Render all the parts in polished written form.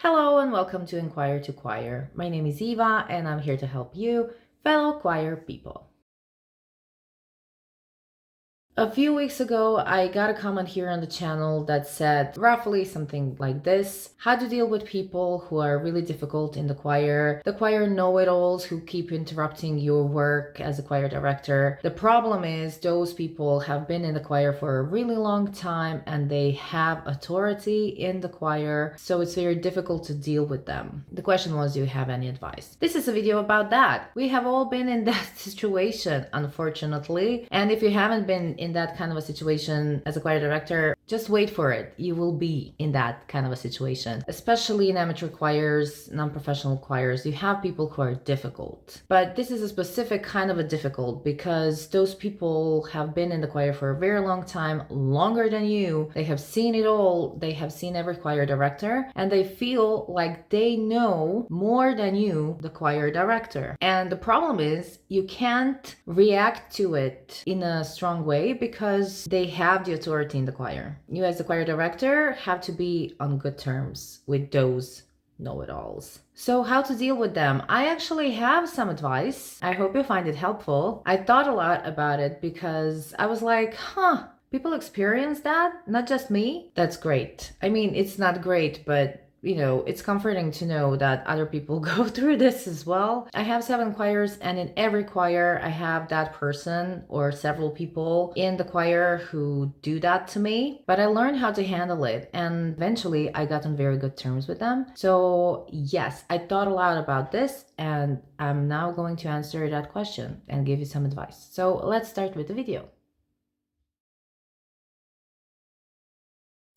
Hello and welcome to Enquire to Choir. My name is Eva and I'm here to help you, fellow choir people. A few weeks ago, I got a comment here on the channel that said roughly something like this: how to deal with people who are really difficult in the choir know-it-alls who keep interrupting your work as a choir director. The problem is those people have been in the choir for a really long time and they have authority in the choir, so it's very difficult to deal with them. The question was, do you have any advice? This is a video about that. We have all been in that situation, unfortunately, and if you haven't been in that kind of a situation as a choir director, just wait for it. You will be in that kind of a situation. Especially in amateur choirs, non-professional choirs, you have people who are difficult. But this is a specific kind of a difficult because those people have been in the choir for a very long time, longer than you. They have seen it all. They have seen every choir director and they feel like they know more than you, the choir director. And the problem is you can't react to it in a strong way because they have the authority in the choir. You as the choir director have to be on good terms with those know-it-alls. So how to deal with them? I actually have some advice. I hope you find it helpful. I thought a lot about it because I was like, people experience that? Not just me? That's great. I mean, it's not great, but it's comforting to know that other people go through this as well. I have 7 choirs, and in every choir I have that person or several people in the choir who do that to me, but I learned how to handle it and eventually I got on very good terms with them. So yes, I thought a lot about this and I'm now going to answer that question and give you some advice. So let's start with the video.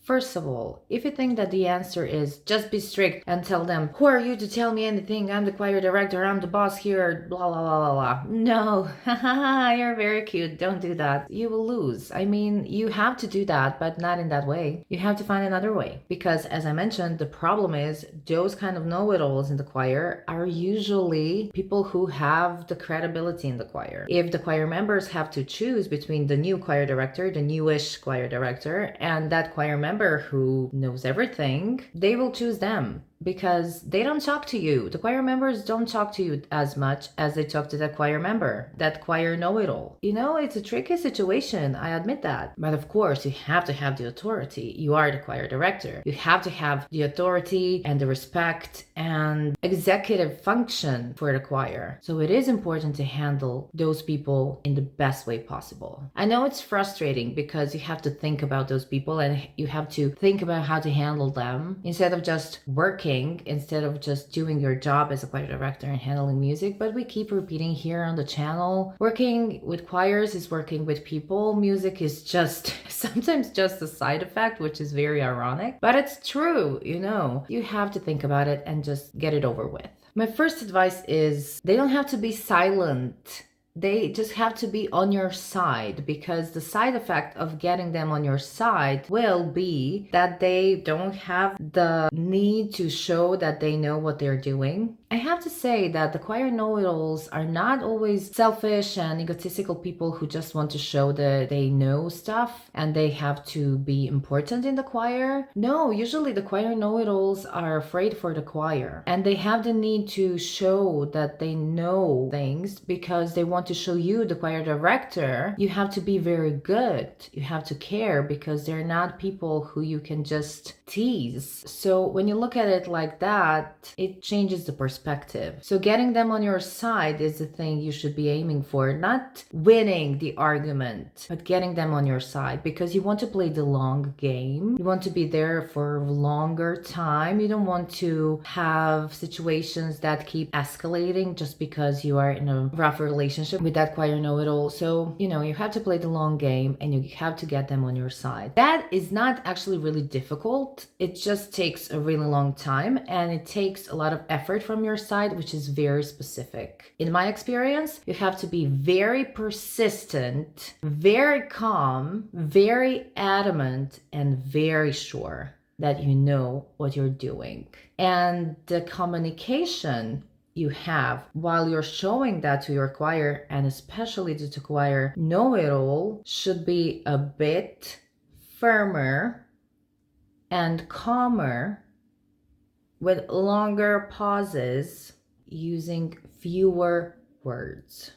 First of all, if you think that the answer is just be strict and tell them, who are you to tell me anything? I'm the choir director, I'm the boss here, blah, blah, blah, blah, blah. No, you're very cute. Don't do that. You will lose. I mean, you have to do that, but not in that way. You have to find another way. Because as I mentioned, the problem is those kind of know-it-alls in the choir are usually people who have the credibility in the choir. If the choir members have to choose between the new choir director, the newish choir director, and that choir member who knows everything, they will choose them because they don't talk to you. The choir members don't talk to you as much as they talk to that choir member, that choir know-it-all. It's a tricky situation, I admit that. But of course, you have to have the authority. You are the choir director. You have to have the authority and the respect and executive function for the choir. So it is important to handle those people in the best way possible. I know it's frustrating because you have to think about those people and you have to think about how to handle them instead of just working, instead of just doing your job as a choir director and handling music. But we keep repeating here on the channel, working with choirs is working with people. Music is just sometimes just a side effect, which is very ironic, but it's true. You have to think about it and just get it over with. My first advice is they don't have to be silent. They just have to be on your side, because the side effect of getting them on your side will be that they don't have the need to show that they know what they're doing. I have to say that the choir know-it-alls are not always selfish and egotistical people who just want to show that they know stuff and they have to be important in the choir. No, usually the choir know-it-alls are afraid for the choir and they have the need to show that they know things because they want to show you, the choir director, you have to be very good. You have to care because they're not people who you can just tease. So when you look at it like that, it changes the perspective. So getting them on your side is the thing you should be aiming for, not winning the argument, but getting them on your side because you want to play the long game. You want to be there for a longer time. You don't want to have situations that keep escalating just because you are in a rough relationship with that choir know-it-all. So, you have to play the long game and you have to get them on your side. That is not actually really difficult. It just takes a really long time and it takes a lot of effort from your side, which is very specific. In my experience, you have to be very persistent, very calm, very adamant, and very sure that you know what you're doing. And the communication you have while you're showing that to your choir, and especially to the choir know-it-all, should be a bit firmer and calmer with longer pauses, using fewer words.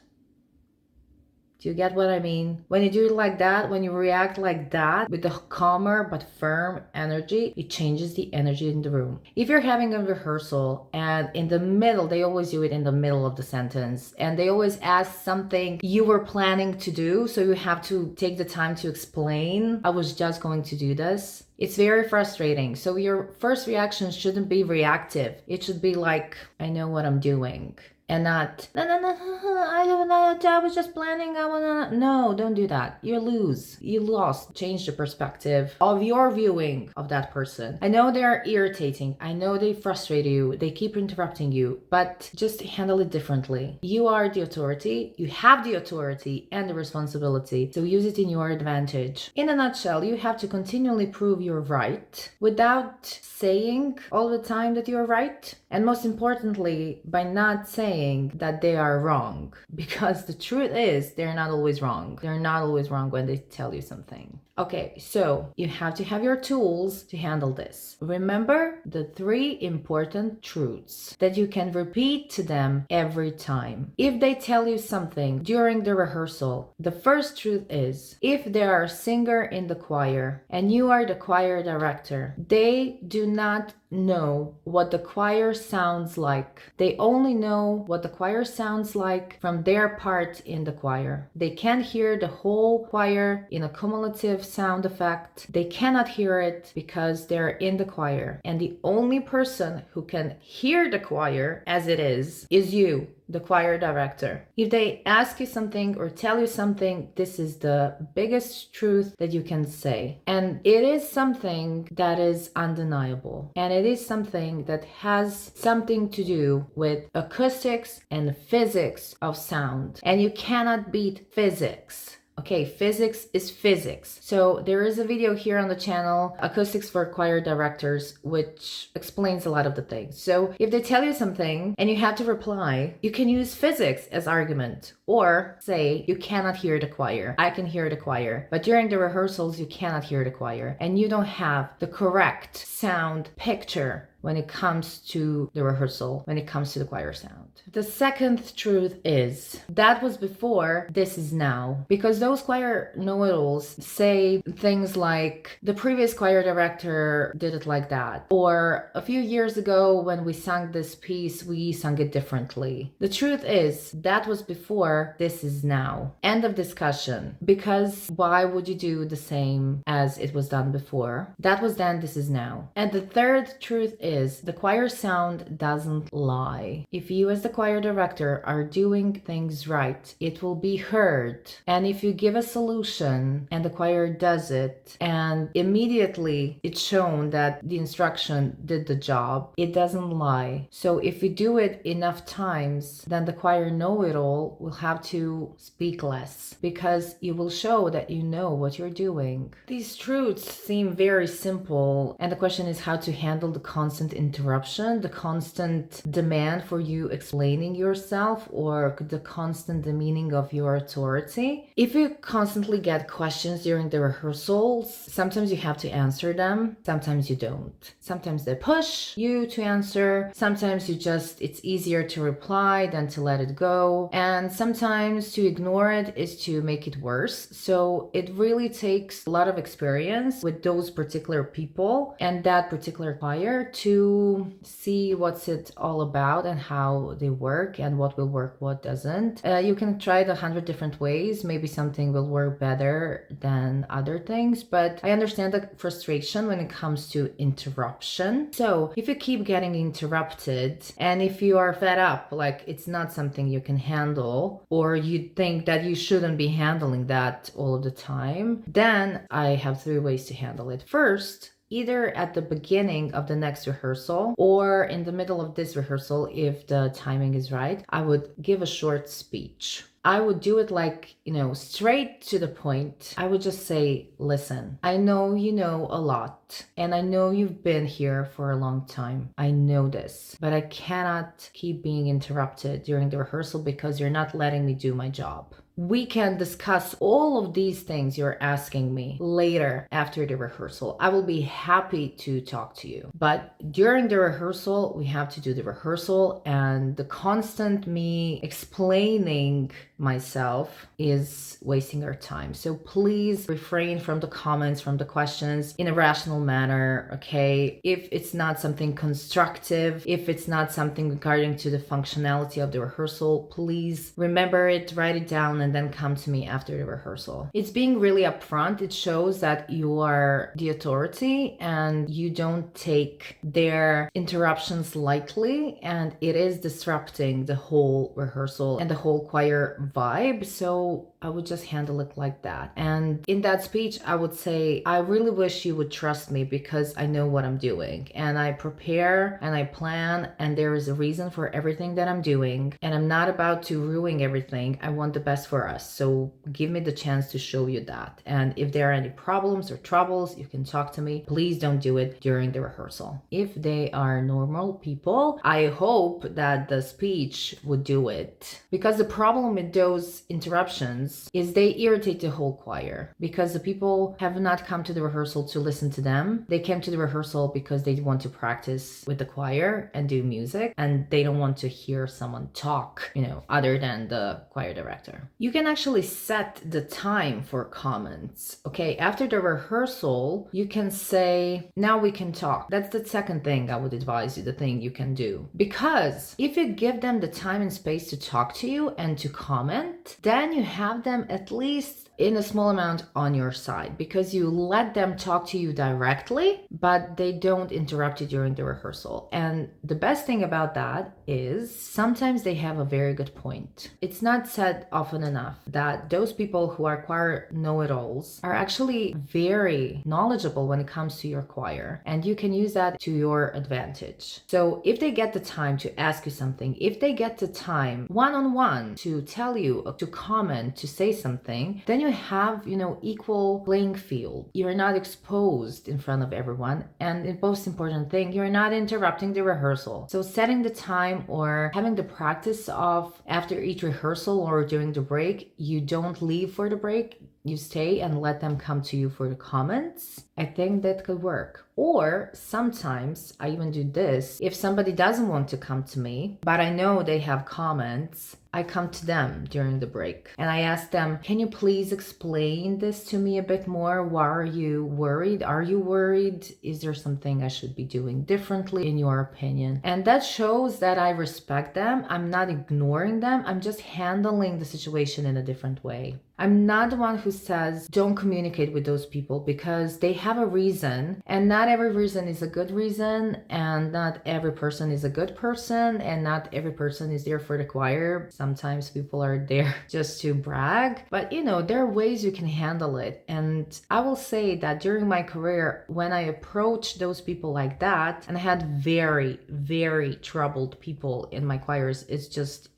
Do you get what I mean? When you do it like that, when you react like that with a calmer but firm energy, it changes the energy in the room. If you're having a rehearsal and in the middle, they always do it in the middle of the sentence, and they always ask something you were planning to do, so you have to take the time to explain, I was just going to do this. It's very frustrating. So your first reaction shouldn't be reactive. It should be like, I know what I'm doing. And not, no, I don't know, I was just planning, I wanna, no, don't do that. You lose. You lost. Change the perspective of your viewing of that person. I know they're irritating. I know they frustrate you. They keep interrupting you, but just handle it differently. You are the authority. You have the authority and the responsibility, so use it in your advantage. In a nutshell, you have to continually prove you're right without saying all the time that you're right. And most importantly, by not saying that they are wrong, because the truth is they're not always wrong. They're not always wrong when they tell you something. Okay, so you have to have your tools to handle this. Remember the 3 important truths that you can repeat to them every time. If they tell you something during the rehearsal, the first truth is, if they are a singer in the choir and you are the choir director, they do not know what the choir sounds like. They only know what the choir sounds like from their part in the choir. They can't hear the whole choir in a cumulative sound effect. They cannot hear it because they're in the choir. And the only person who can hear the choir as it is you, the choir director. If they ask you something or tell you something, this is the biggest truth that you can say. And it is something that is undeniable. And it is something that has something to do with acoustics and physics of sound. And you cannot beat physics. Okay, physics is physics. So there is a video here on the channel, Acoustics for Choir Directors, which explains a lot of the things. So if they tell you something and you have to reply, you can use physics as argument, or say you cannot hear the choir. I can hear the choir, but during the rehearsals you cannot hear the choir and you don't have the correct sound picture when it comes to the rehearsal, when it comes to the choir sound. The second truth is, that was before, this is now. Because those choir know-it-alls say things like, the previous choir director did it like that. Or a few years ago when we sang this piece, we sang it differently. The truth is, that was before, this is now. End of discussion. Because why would you do the same as it was done before? That was then, this is now. And the third truth is, the choir sound doesn't lie. If you as the choir director are doing things right, it will be heard. And if you give a solution and the choir does it and immediately it's shown that the instruction did the job, it doesn't lie. So if you do it enough times, then the choir know-it-all will have to speak less, because you will show that you know what you're doing. These truths seem very simple, and the question is how to handle the constant interruption, the constant demand for you explaining yourself, or the constant demeaning of your authority. If you constantly get questions during the rehearsals, sometimes you have to answer them, sometimes you don't. Sometimes they push you to answer, sometimes it's easier to reply than to let it go, and sometimes to ignore it is to make it worse. So it really takes a lot of experience with those particular people and that particular choir to see what's it all about and how they work and what will work, what doesn't. You can try it 100 different ways. Maybe something will work better than other things, but I understand the frustration when it comes to interruption. So if you keep getting interrupted and if you are fed up, like it's not something you can handle, or you think that you shouldn't be handling that all of the time, then I have 3 ways to handle it. First, either at the beginning of the next rehearsal or in the middle of this rehearsal, if the timing is right, I would give a short speech. I would do it like, straight to the point. I would just say, listen, I know you know a lot and I know you've been here for a long time. I know this, but I cannot keep being interrupted during the rehearsal because you're not letting me do my job. We can discuss all of these things you're asking me later after the rehearsal. I will be happy to talk to you. But during the rehearsal, we have to do the rehearsal, and the constant me explaining myself is wasting our time. So please refrain from the comments, from the questions in a rational manner, okay? If it's not something constructive, if it's not something regarding to the functionality of the rehearsal, please remember it, write it down, and then come to me after the rehearsal. It's being really upfront. It shows that you are the authority and you don't take their interruptions lightly, and it is disrupting the whole rehearsal and the whole choir vibe. So I would just handle it like that. And in that speech, I would say, I really wish you would trust me because I know what I'm doing, and I prepare and I plan, and there is a reason for everything that I'm doing, and I'm not about to ruin everything. I want the best for us. So give me the chance to show you that. And if there are any problems or troubles, you can talk to me. Please don't do it during the rehearsal. If they are normal people, I hope that the speech would do it, because the problem with those interruptions is they irritate the whole choir, because the people have not come to the rehearsal to listen to them. They came to the rehearsal because they want to practice with the choir and do music, and they don't want to hear someone talk, other than the choir director. You can actually set the time for comments. Okay, after the rehearsal, you can say, now we can talk. That's the second thing I would advise you, the thing you can do. Because if you give them the time and space to talk to you and to comment, then you have them at least in a small amount on your side, because you let them talk to you directly, but they don't interrupt you during the rehearsal. And the best thing about that is sometimes they have a very good point. It's not said often enough that those people who are choir know-it-alls are actually very knowledgeable when it comes to your choir, and you can use that to your advantage. So if they get the time to ask you something, if they get the time one-on-one to tell you, to comment, to say something, then you have, equal playing field. You're not exposed in front of everyone. And the most important thing, you're not interrupting the rehearsal. So setting the time or having the practice of after each rehearsal or during the break, you don't leave for the break. You stay and let them come to you for the comments. I think that could work. Or sometimes I even do this. If somebody doesn't want to come to me, but I know they have comments, I come to them during the break and I ask them, can you please explain this to me a bit more? Why are you worried? Are you worried? Is there something I should be doing differently in your opinion? And that shows that I respect them. I'm not ignoring them. I'm just handling the situation in a different way. I'm not the one who says don't communicate with those people, because they have a reason, and not every reason is a good reason, and not every person is a good person, and not every person is there for the choir. Sometimes people are there just to brag, but there are ways you can handle it. And I will say that during my career, when I approached those people like that, and I had very, very troubled people in my choirs, it's just,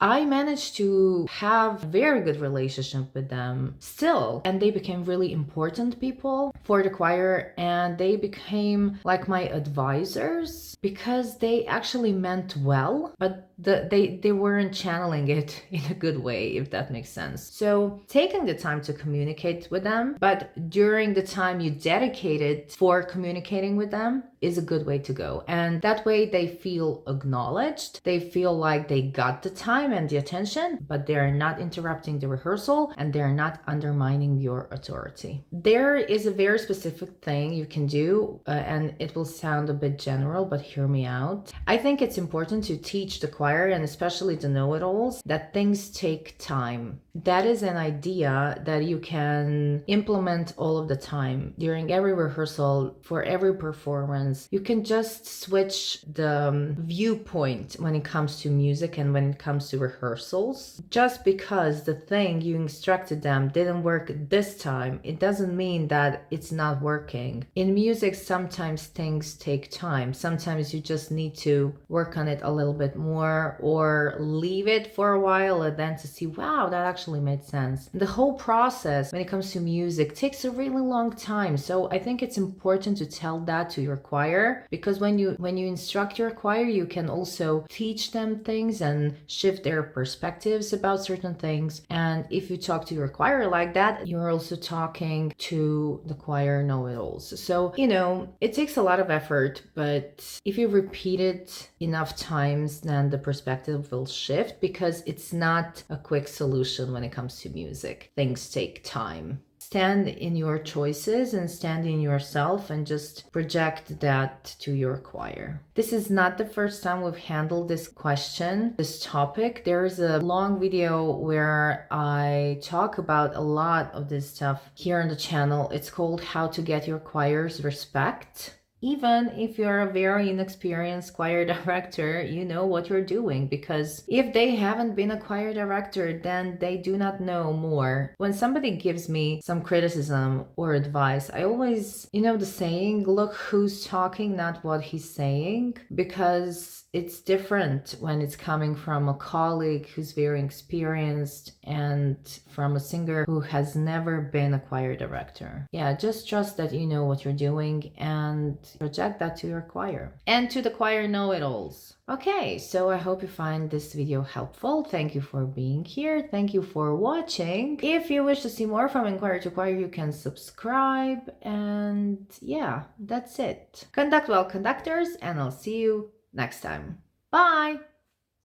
I managed to have very good relationship with them still, and they became really important people for the choir, and they became like my advisors because they actually meant well, but they weren't channeling it in a good way, if that makes sense. So taking the time to communicate with them, but during the time you dedicated for communicating with them, is a good way to go. And that way they feel acknowledged. They feel like they got the time and the attention, but they're not interrupting the rehearsal and they're not undermining your authority. There is a very specific thing you can do, and it will sound a bit general, but hear me out. I think it's important to teach the choir, and especially the know-it-alls, that things take time. That is an idea that you can implement all of the time. During every rehearsal, for every performance, you can just switch the viewpoint when it comes to music and when it comes to rehearsals. Just because the thing you instructed them didn't work this time, it doesn't mean that it's not working. In music, sometimes things take time. Sometimes you just need to work on it a little bit more, or leave it for a while and then to see, wow, that actually actually made sense. The whole process when it comes to music takes a really long time. So I think it's important to tell that to your choir, because when you instruct your choir, you can also teach them things and shift their perspectives about certain things. And if you talk to your choir like that, you're also talking to the choir know-it-alls. So, it takes a lot of effort, but if you repeat it enough times, then the perspective will shift, because it's not a quick solution when it comes to music. Things take time. Stand in your choices and stand in yourself and just project that to your choir. This is not the first time we've handled this question, this topic. There is a long video where I talk about a lot of this stuff here on the channel. It's called How to Get Your Choir's Respect. Even if you're a very inexperienced choir director, you know what you're doing, because if they haven't been a choir director, then they do not know more. When somebody gives me some criticism or advice, I always, the saying, look who's talking, not what he's saying, because it's different when it's coming from a colleague who's very experienced and from a singer who has never been a choir director. Yeah, just trust that you know what you're doing and project that to your choir and to the choir know-it-alls. Okay, so I hope you find this video helpful. Thank you for being here. Thank you for watching. If you wish to see more from Enquire to Choir, you can subscribe. And yeah, that's it. Conduct well, conductors, and I'll see you next time. Bye!